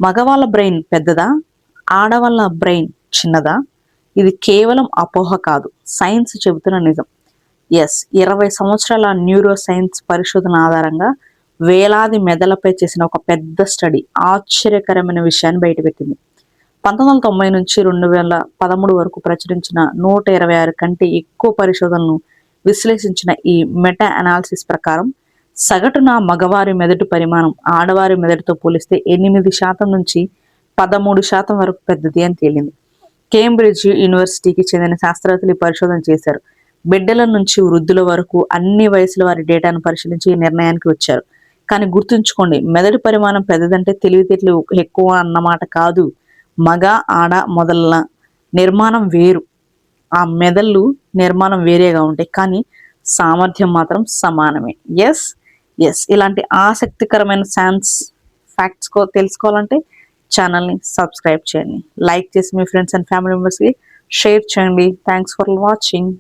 మగవాళ్ళ బ్రెయిన్ పెద్దదా, ఆడవాళ్ళ బ్రెయిన్ చిన్నదా? ఇది కేవలం అపోహ కాదు, సైన్స్ చెబుతున్న నిజం. ఎస్, 20 సంవత్సరాల న్యూరో సైన్స్ పరిశోధన ఆధారంగా వేలాది మెదళ్లపై చేసిన ఒక పెద్ద స్టడీ ఆశ్చర్యకరమైన విషయాన్ని బయటపెట్టింది. 1990 నుంచి 2013 వరకు ప్రచురించిన 126 కంటే ఎక్కువ పరిశోధనలను విశ్లేషించిన ఈ మెటా అనాలిసిస్ ప్రకారం సగటున మగవారి మెదడు పరిమాణం ఆడవారి మెదడుతో పోలిస్తే 8% నుంచి 13% వరకు పెద్దది అని తేలింది. కేంబ్రిడ్జ్ యూనివర్సిటీకి చెందిన శాస్త్రవేత్తలు ఈ పరిశోధన చేశారు. బిడ్డల నుంచి వృద్ధుల వరకు అన్ని వయసుల వారి డేటాను పరిశీలించి ఈ నిర్ణయానికి వచ్చారు. కానీ గుర్తుంచుకోండి, మెదడు పరిమాణం పెద్దదంటే తెలివితేటలు ఎక్కువ అన్నమాట కాదు. మగ ఆడ మొదల నిర్మాణం వేరు, ఆ మెదళ్ళు నిర్మాణం వేరేగా ఉంటాయి, కానీ సామర్థ్యం మాత్రం సమానమే. ఎస్ ఎస్ ఇలాంటి ఆసక్తికరమైన సైన్స్ ఫ్యాక్ట్స్ తెలుసుకోవాలంటే ఛానల్ని సబ్స్క్రైబ్ చేయండి, లైక్ చేసి మీ ఫ్రెండ్స్ అండ్ ఫ్యామిలీ మెంబర్స్కి షేర్ చేయండి. Thanks for watching.